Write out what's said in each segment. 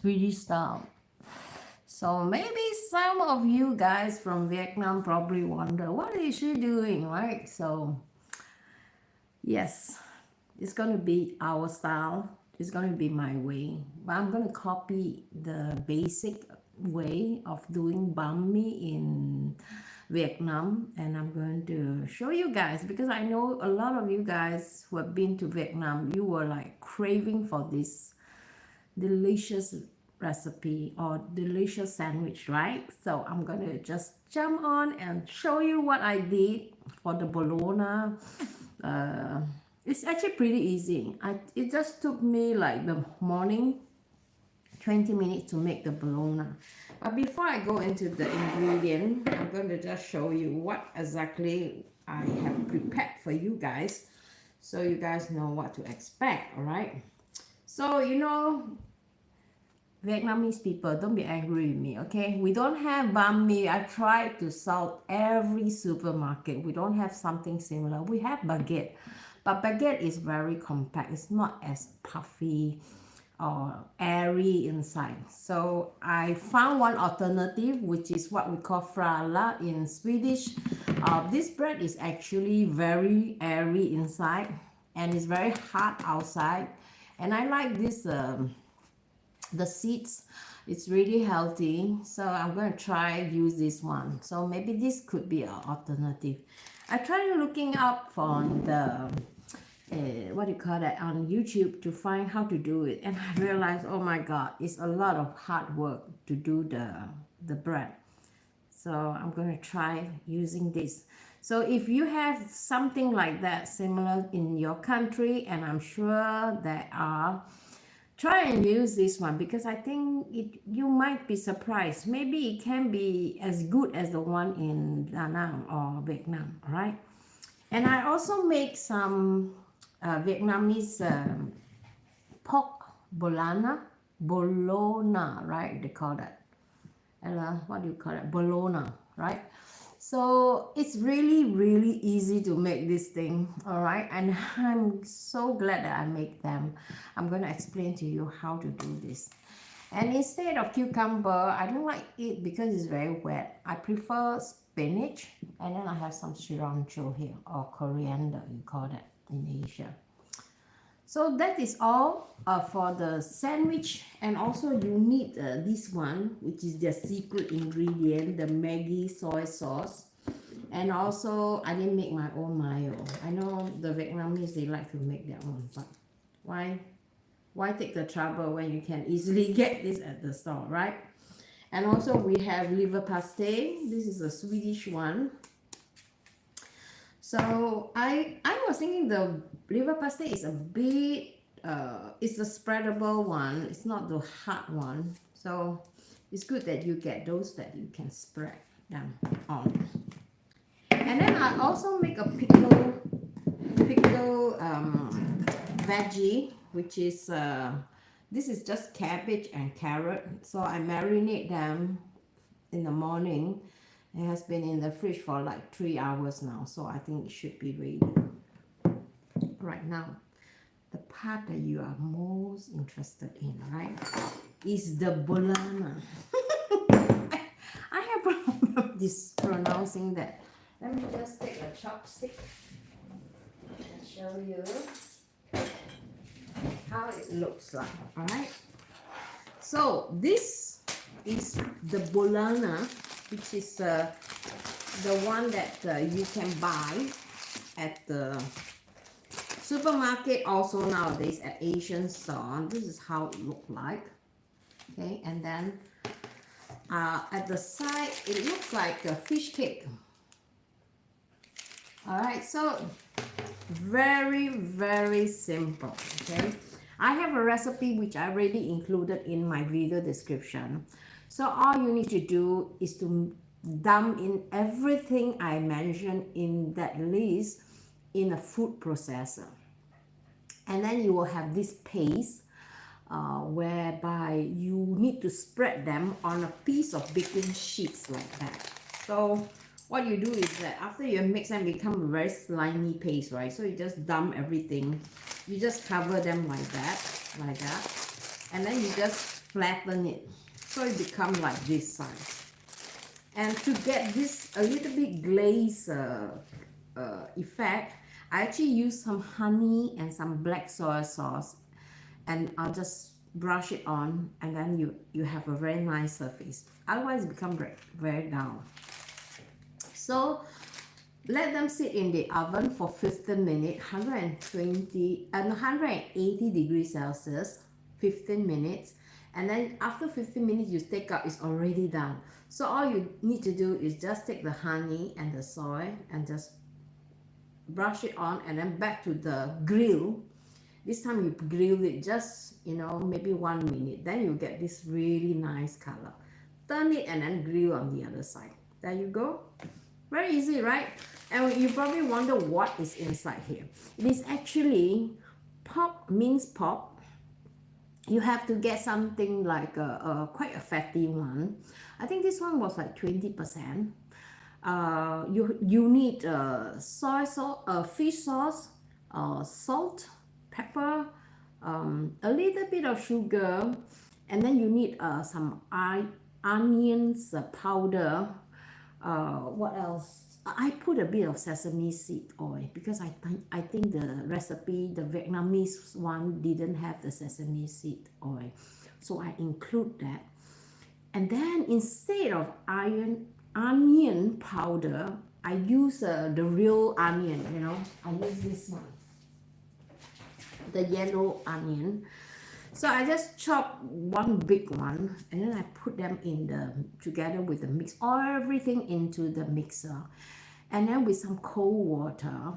Swedish style. So maybe some of you guys from Vietnam probably wonder, what is she doing, right? So yes, it's going to be our style. It's going to be my way. But I'm going to copy the basic way of doing banh mi in Vietnam, and I'm going to show you guys, because I know a lot of you guys who have been to Vietnam, you were like craving for this delicious recipe or delicious sandwich, right? So I'm gonna just jump on and show you what I did for the bologna. uh, it's actually pretty easy. It just took me like the morning 20 minutes to make the bologna. But before I go into the ingredient, I'm going to just show you what exactly I have prepared for you guys, so you guys know what to expect. All right, so Vietnamese people, don't be angry with me, okay? We don't have banh mi. I tried to sell every supermarket. We don't have something similar. We have baguette, but baguette is very compact. It's not as puffy or airy inside. So I found one alternative, which is what we call fralla in Swedish. This bread is actually very airy inside and it's very hard outside. And I like this. The seeds, it's really healthy, so I'm going to try use this one. So maybe this could be an alternative. I tried looking up on the what do you call that, on YouTube, to find how to do it, and I realized, oh my god, it's a lot of hard work to do the bread. So I'm going to try using this. So if you have something like that similar in your country, and I'm sure there are, try and use this one, because I think you might be surprised. Maybe it can be as good as the one in Da Nang or Vietnam, all right? And I also make some Vietnamese pork bologna, right? They call that. And what do you call it? Bologna, right? So it's really easy to make this thing, all right? And I'm so glad that I make them. I'm going to explain to you how to do this. And instead of cucumber, I don't like it because it's very wet. I prefer spinach, and then I have some cilantro here, or coriander, you call that in Asia. So that is all for the sandwich. And also you need this one, which is the secret ingredient, the Maggi soy sauce. And also I didn't make my own mayo. I know the Vietnamese, they like to make their own, but why take the trouble when you can easily get this at the store, right? And also we have liver psste. This is a Swedish one. So I was thinking the liver pasta is a bit it's a spreadable one. It's not the hard one. So it's good that you get those that you can spread them on. And then I also make a pickle veggie, which is this is just cabbage and carrot. So I marinate them in the morning. It has been in the fridge for like 3 hours now, so I think it should be ready right now. The part that you are most interested in, right, is the bologna. I have problem pronouncing that. Let me just take a chopstick and show you how it looks like. All right. So this is the bologna, which is the one that you can buy at the supermarket, also nowadays at Asian store. This is how it looks like. Okay, and then at the side it looks like a fish cake. All right, so very simple. Okay, I have a recipe which I already included in my video description. So all you need to do is to dump in everything I mentioned in that list in a food processor. And then you will have this paste whereby you need to spread them on a piece of baking sheets like that. So what you do is that after you mix them, become a very slimy paste, right? So you just dump everything. You just cover them like that. And then you just flatten it so it becomes like this size. And to get this a little bit glaze effect, I actually use some honey and some black soy sauce, and I'll just brush it on, and then you have a very nice surface. Otherwise it becomes very dull. So let them sit in the oven for 15 minutes, 120 and 180 degrees Celsius, 15 minutes. And then after 15 minutes, you take out, it's already done. So all you need to do is just take the honey and the soy and just brush it on, and then back to the grill. This time you grill it just, maybe 1 minute. Then you get this really nice color. Turn it and then grill on the other side. There you go. Very easy, right? And you probably wonder what is inside here. It is actually minced pork. You have to get something like quite a fatty one. I think this one was like 20%. You need soy sauce, fish sauce, salt, pepper, a little bit of sugar, and then you need some onions powder. What else? I put a bit of sesame seed oil because I think the recipe, the Vietnamese one, didn't have the sesame seed oil, so I include that. And then instead of onion powder, I use the real onion. I use this one, the yellow onion. So I just chop one big one, and then I put them together with the mix, everything into the mixer, and then with some cold water,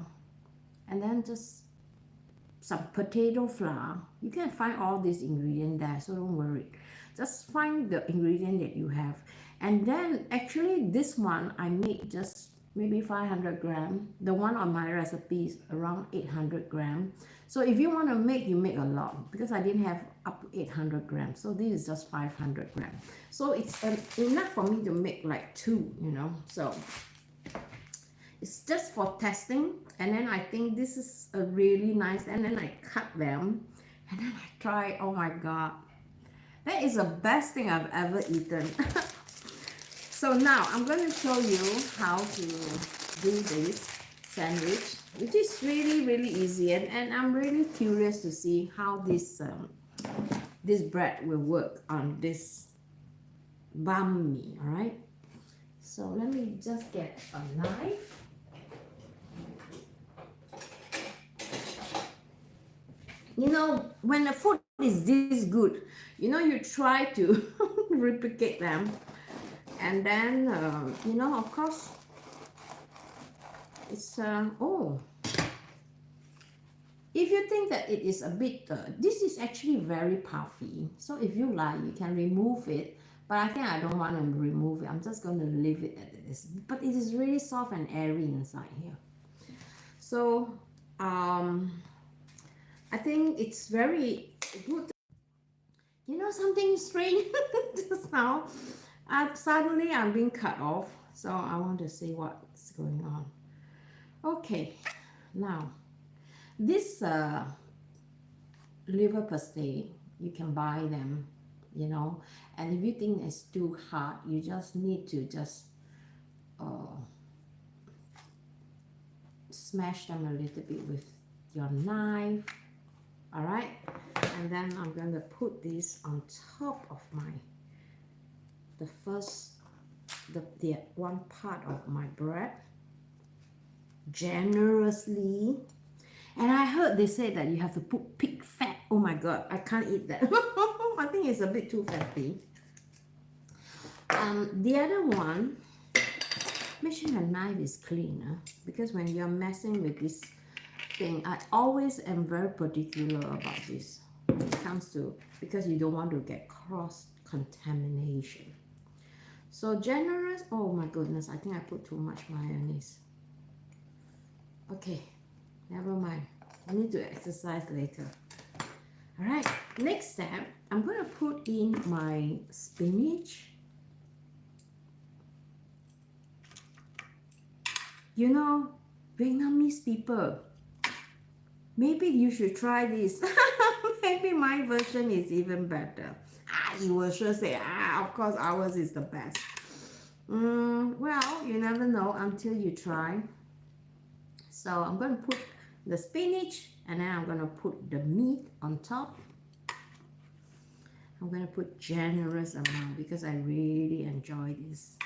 and then just some potato flour. You can find all these ingredients there, so don't worry. Just find the ingredient that you have. And then actually this one I make just maybe 500 grams. The one on my recipe is around 800 grams. So if you want to make, you make a lot, because I didn't have up to 800 grams. So this is just 500 grams. So it's enough for me to make like two, So it's just for testing. And then I think this is a really nice, and then I cut them, and then I try. Oh my God. That is the best thing I've ever eaten. So now I'm going to show you how to do this sandwich, which is really, really easy. And I'm really curious to see how this bread will work on this banh mi, all right? So let me just get a knife. When the food is this good, you try to replicate them. And then, of course, it's, if you think that it is a bit, this is actually very puffy. So if you like, you can remove it. But I think I don't want to remove it. I'm just going to leave it as it is. But it is really soft and airy inside here. So, I think it's very good. Something strange just now. Suddenly I'm being cut off, so I want to see what's going on. Okay, now this liver psste, you can buy them, and if you think it's too hard, you just need to smash them a little bit with your knife. All right, and then I'm going to put this on top of the one part of my bread generously. And I heard they say that you have to put pig fat. Oh my God, I can't eat that. I think it's a bit too fatty. The other one, make sure your knife is clean, because when you're messing with this thing, I always am very particular about this when it comes to, because you don't want to get cross contamination. So generous. Oh my goodness, I think I put too much mayonnaise. Okay, never mind. I need to exercise later. All right, next step, I'm going to put in my spinach. Vietnamese people, maybe you should try this. Maybe my version is even better. you will sure say, of course ours is the best. Well, you never know until you try. So I'm going to put the spinach, and then I'm going to put the meat on top. I'm going to put generous amount because I really enjoy this.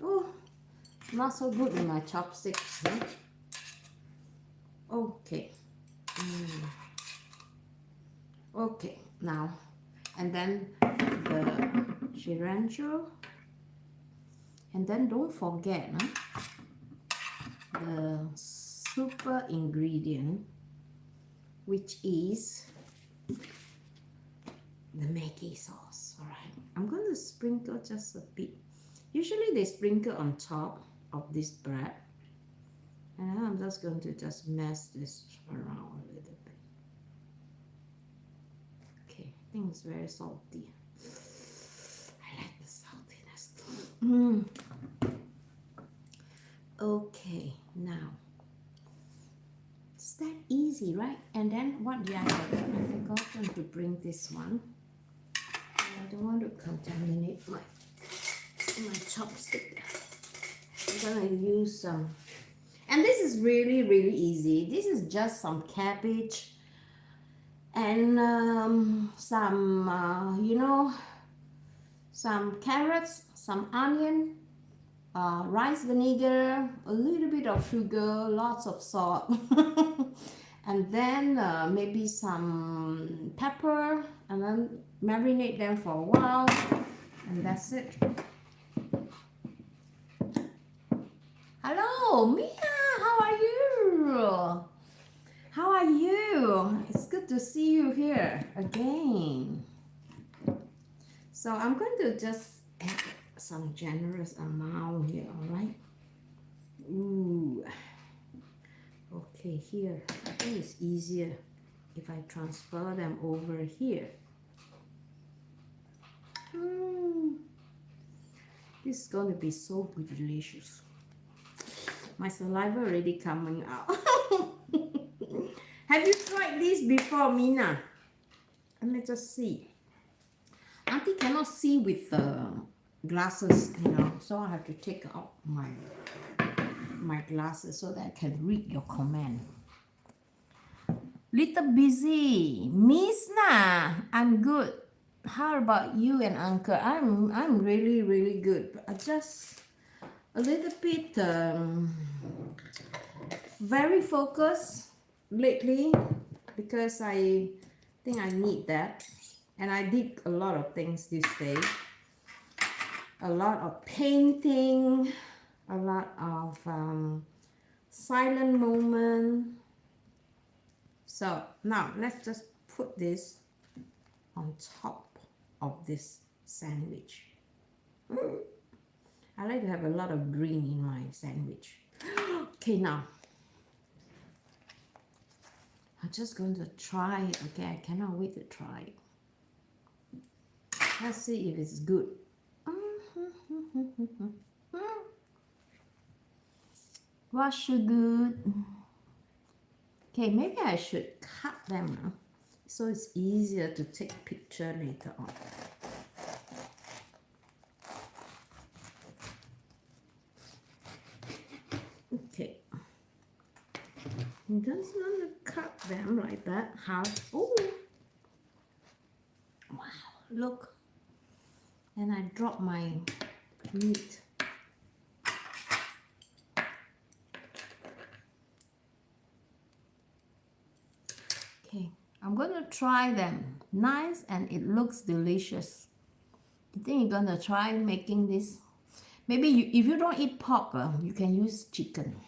Oh, not so good with my chopsticks. Huh? Okay. Okay, now, and then the cilantro, and then don't forget the super ingredient, which is the Maggi sauce. All right, I'm going to sprinkle just a bit. Usually they sprinkle on top of this bread, and I'm just going to just mess this around a little bit. Okay, I think it's very salty. I like the saltiness. Okay, now it's that easy, right? And then what did I forget? I forgot to bring this one. I don't want to contaminate my chopstick. I'm gonna use some, and this is really easy. This is just some cabbage and some some carrots, some onion, rice vinegar, a little bit of sugar, lots of salt, and then maybe some pepper, and then marinate them for a while, and that's it. Hello, Mia, how are you? How are you? It's good to see you here again. So I'm going to just add some generous amount here, all right? Ooh. Okay, here. I think it's easier if I transfer them over here. This is going to be so delicious. My saliva already coming out. Have you tried this before, Mina? Let me just see. Auntie cannot see with the glasses, so I have to take out my glasses so that I can read your comment. Little busy. Miss Na, I'm good. How about you and Uncle? I'm really good. But I just a little bit very focused lately because I think I need that, and I did a lot of things this day. A lot of painting, a lot of silent moment. So now let's just put this on top of this sandwich. I like to have a lot of green in my sandwich. Okay, now I'm just going to try it. Okay, I cannot wait to try it. Let's see if it's good. Was so good. Okay, maybe I should cut them so it's easier to take picture later on. Okay, I'm just gonna cut them like that. Half. Oh, wow! Look, and I drop my meat. Okay, I'm gonna try them. Nice, and it looks delicious. You think you're gonna try making this? Maybe if you don't eat pork, you can use chicken.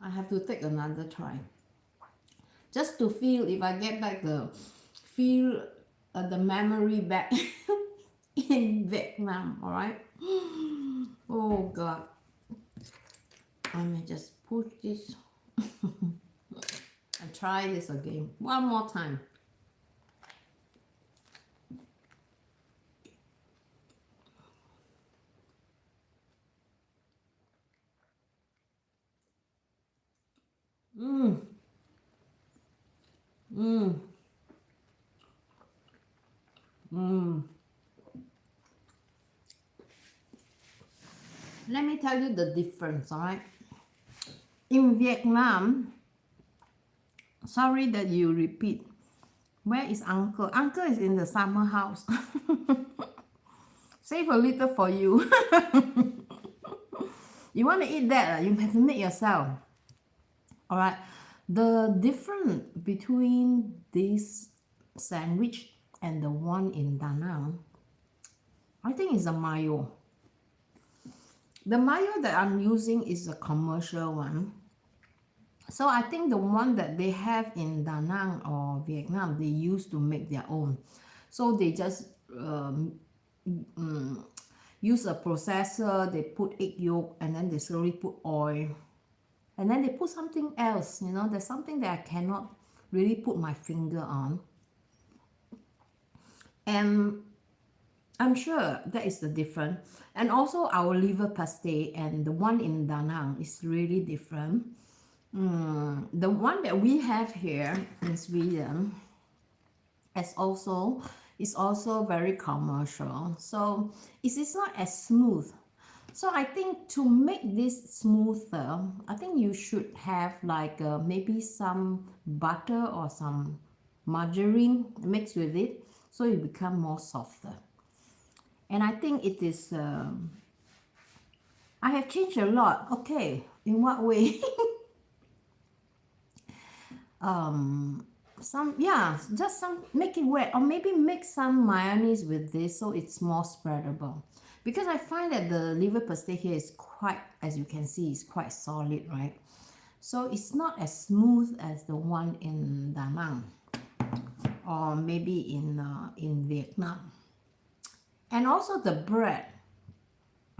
I have to take another try. Just to feel if I get back the memory back in Vietnam, all right? Oh God. Let me just put this and try this again. One more time. Mmm. Mmm. Mmm. Let me tell you the difference, all right? In Vietnam, sorry that you repeat. Where is uncle? Uncle is in the summer house. Save a little for you. You want to eat that, you have to make yourself. All right. The difference between this sandwich and the one in Da Nang, I think is the mayo. The mayo that I'm using is a commercial one. So I think the one that they have in Da Nang or Vietnam, they used to make their own. So they just use a processor, they put egg yolk, and then they slowly put oil. And then they put something else, you know, there's something that I cannot really put my finger on. And I'm sure that is the difference. And also our liver psste and the one in Da Nang is really different. The one that we have here in Sweden is also very commercial. So it is not as smooth. So I think to make this smoother, I think you should have like maybe some butter or some margarine mixed with it, so it become more softer. And I think it is, I have changed a lot. Okay, in what way? Just some, make it wet, or maybe mix some mayonnaise with this so it's more spreadable. Because I find that the liver psste here is quite, as you can see, is quite solid, right? So it's not as smooth as the one in Da Nang or maybe in Vietnam. And also the bread.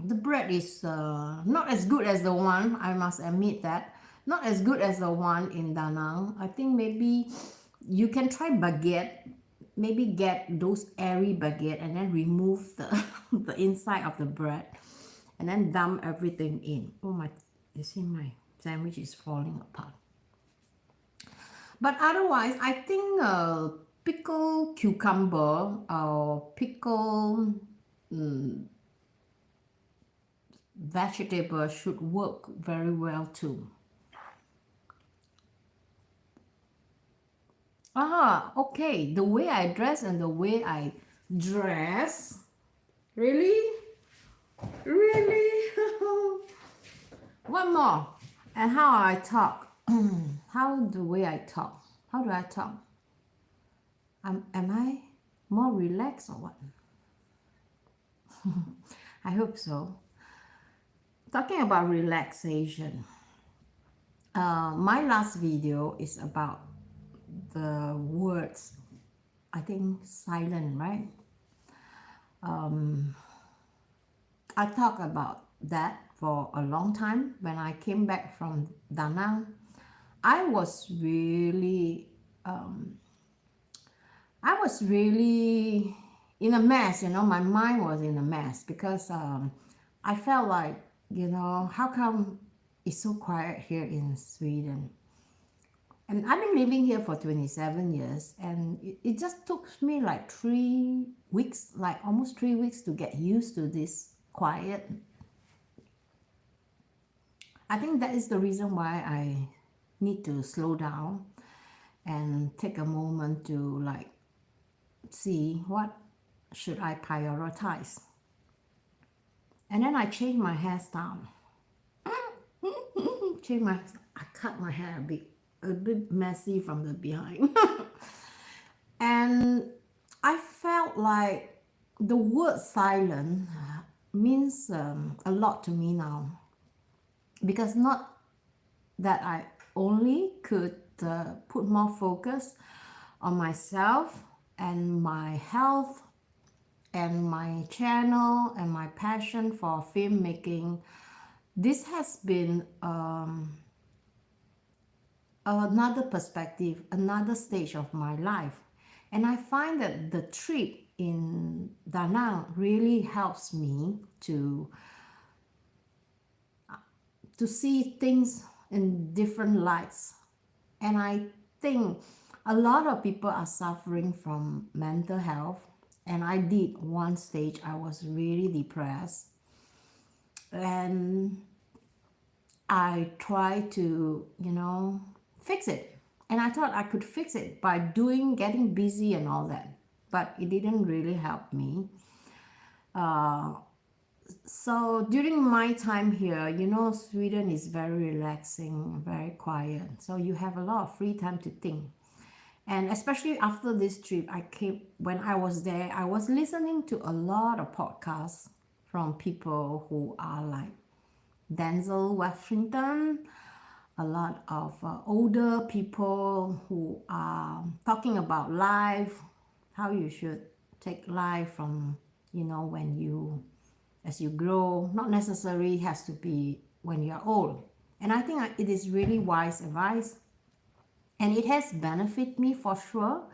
The bread is not as good as the one, I must admit that. Not as good as the one in Da Nang. I think maybe you can try baguette. Maybe get those airy baguette and then remove the, the inside of the bread and then dump everything in. Oh my, you see my sandwich is falling apart. But otherwise, I think pickled cucumber or pickled vegetable should work very well too. Okay, the way I dress and the way I dress, really? One more. And how I talk. How the way I talk. How do I talk? Am I more relaxed or what? I hope so. Talking about relaxation. My last video is about the words, I think silent, right? I talked about that for a long time. When I came back from Da Nang, I was really in a mess, you know. My mind was in a mess because I felt like, you know, how come it's so quiet here in Sweden? And I've been living here for 27 years, and it just took me like 3 weeks, like almost 3 weeks to get used to this quiet. I think that is the reason why I need to slow down and take a moment to like see what should I prioritize. And then I changed my hairstyle. I cut my hair a bit messy from the behind. And I felt like the word silent means a lot to me now. Because not that I only could put more focus on myself and my health and my channel and my passion for filmmaking, this has been another perspective, another stage of my life. And I find that the trip in Da Nang really helps me to see things in different lights. And I think a lot of people are suffering from mental health. And I did one stage, I was really depressed. And I tried to, fix it. And I thought I could fix it by getting busy and all that. But it didn't really help me. So during my time here, Sweden is very relaxing, very quiet. So you have a lot of free time to think. And especially after this trip, when I was there, I was listening to a lot of podcasts from people who are like Denzel Washington, a lot of older people who are talking about life, how you should take life from, when as you grow, not necessarily has to be when you're old. And I think it is really wise advice. And it has benefited me for sure.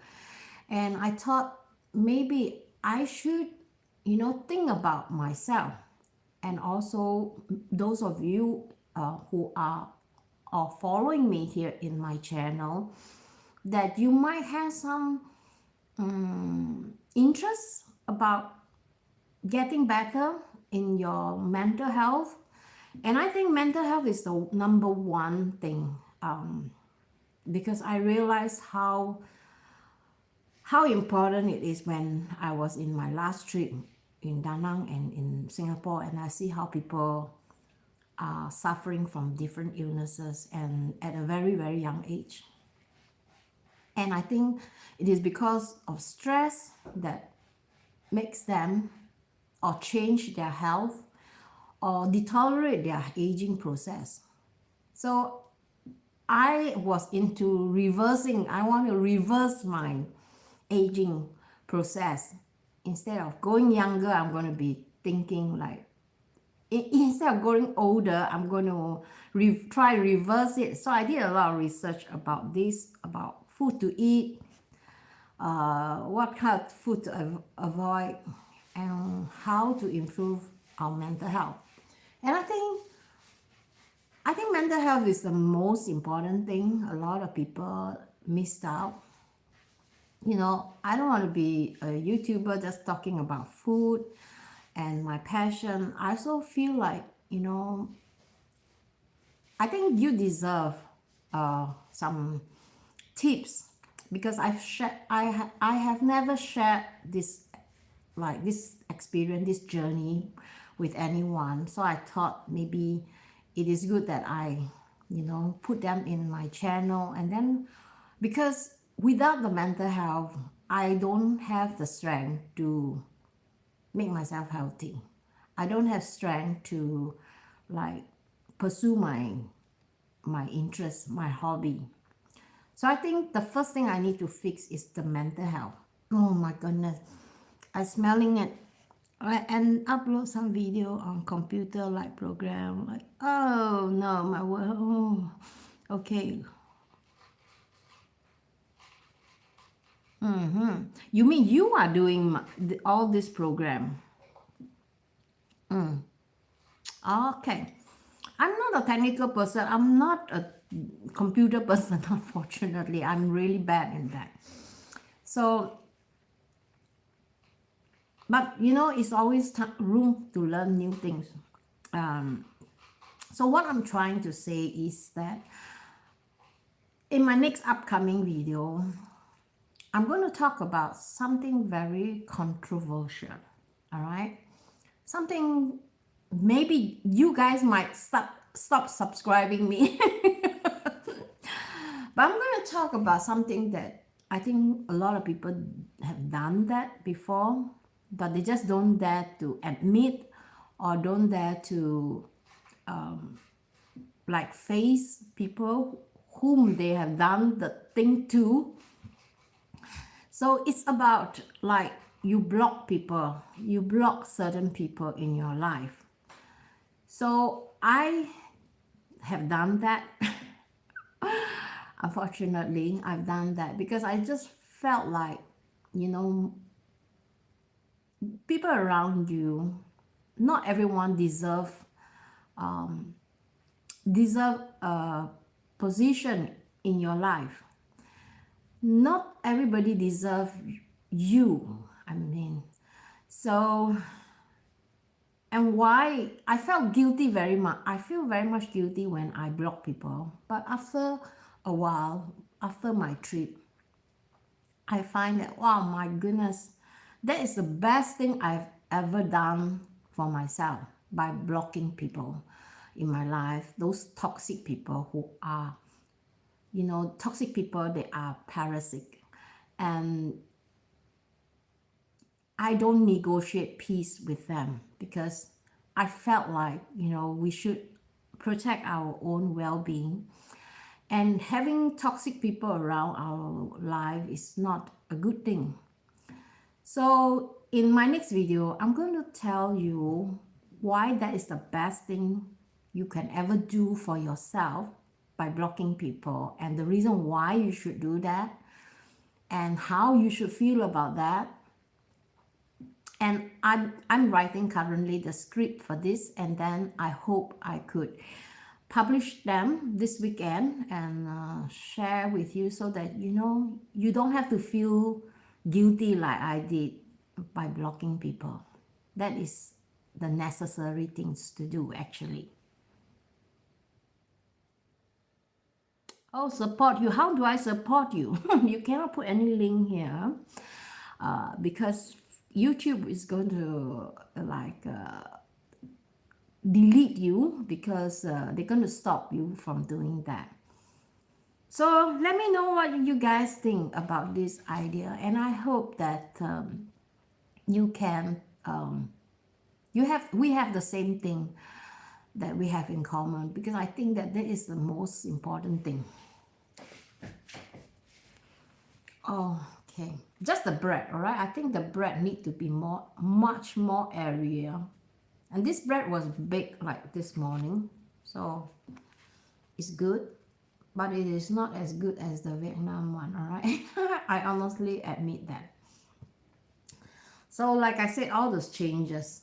And I thought maybe I should, think about myself. And also those of you who are following me here in my channel, that you might have some interest about getting better in your mental health. And I think mental health is the number one thing, because I realized how important it is when I was in my last trip in Da Nang and in Singapore, and I see how people are suffering from different illnesses and at a very, very young age. And I think it is because of stress that makes them or change their health or deteriorate their aging process. So I was into reversing. I want to reverse my aging process. Instead of going younger, I'm going to be thinking like, instead of going older, I'm going to try reverse it. So I did a lot of research about this, about food to eat, what kind of food to avoid, and how to improve our mental health. And I think mental health is the most important thing. A lot of people missed out. I don't want to be a YouTuber just talking about food and my passion. I also feel like, I think you deserve some tips, because I have never shared this experience, this journey with anyone. So I thought maybe it is good that I put them in my channel. And then, because without the mental health, I don't have the strength to make myself healthy. I don't have strength to pursue my interest, my hobby. So I think the first thing I need to fix is the mental health. Oh my goodness, I'm smelling it. And upload some video on computer program, oh no, my word. Oh, okay. You mean you are doing all this program? Okay. I'm not a technical person. I'm not a computer person, unfortunately. I'm really bad in that. So, but it's always room to learn new things. So what I'm trying to say is that in my next upcoming video, I'm going to talk about something very controversial. All right? Something maybe you guys might stop subscribing me. But I'm going to talk about something that I think a lot of people have done that before, but they just don't dare to admit or don't dare to face people whom they have done the thing to. So it's about you block people, you block certain people in your life. So I have done that. Unfortunately, I've done that because I just felt like, you know, people around you, not everyone deserve a position in your life. Not everybody deserve you. I mean, so, and why I felt guilty very much. I feel very much guilty when I block people. But after a while, after my trip, I find that, wow, my goodness, that is the best thing I've ever done for myself, by blocking people in my life, those toxic people who are, you know, toxic people, they are parasitic. And I don't negotiate peace with them because I felt like, you know, we should protect our own well-being. And having toxic people around our life is not a good thing. So in my next video, I'm going to tell you why that is the best thing you can ever do for yourself by blocking people, and the reason why you should do that, and how you should feel about that. And I'm writing currently the script for this, and then I hope I could publish them this weekend and share with you, so that, you know, you don't have to feel guilty like I did by blocking people. That is the necessary things to do, actually. Oh, support you. How do I support you? You cannot put any link here because YouTube is going to delete you, because they're going to stop you from doing that. So let me know what you guys think about this idea, and I hope that you can we have the same thing that we have in common, because I think that is the most important thing. Okay, just the bread, all right? I think the bread need to be much more area. And this bread was baked like this morning, so it's good, but it is not as good as the Vietnam one, all right? I honestly admit that. So like I said, all those changes,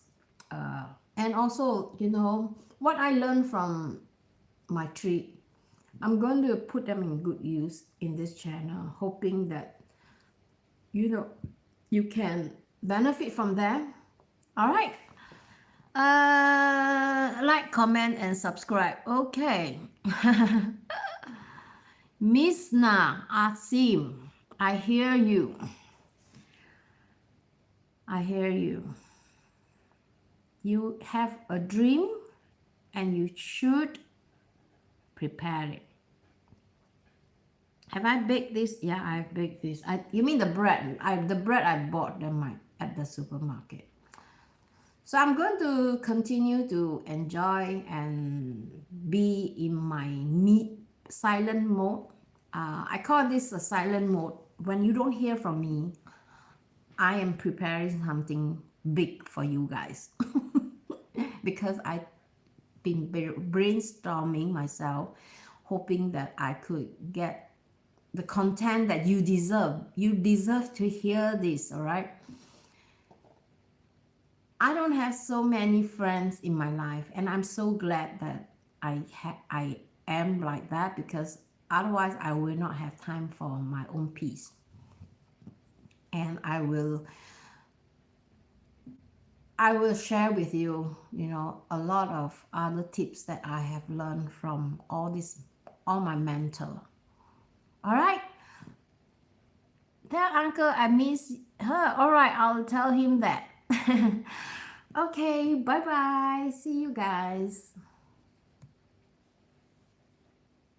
and also, you know, what I learned from my trip, I'm going to put them in good use in this channel, hoping that, you know, you can benefit from them. All right. Like, comment, and subscribe. Okay. Misna Esim, I hear you. I hear you. You have a dream and you should prepare it. Have I baked this? Yeah, I've baked this. You mean the bread? The bread I bought them at the supermarket. So I'm going to continue to enjoy and be in my silent mode. I call this a silent mode. When you don't hear from me, I am preparing something big for you guys. Because I've been brainstorming myself, hoping that I could get the content that you deserve. You deserve to hear this, all right? I don't have so many friends in my life, and I'm so glad that I am like that, because otherwise I will not have time for my own peace. And I will share with you, you know, a lot of other tips that I have learned from all my mentor. All right? Tell uncle I miss her. All right, I'll tell him that. Okay, bye bye. See you guys.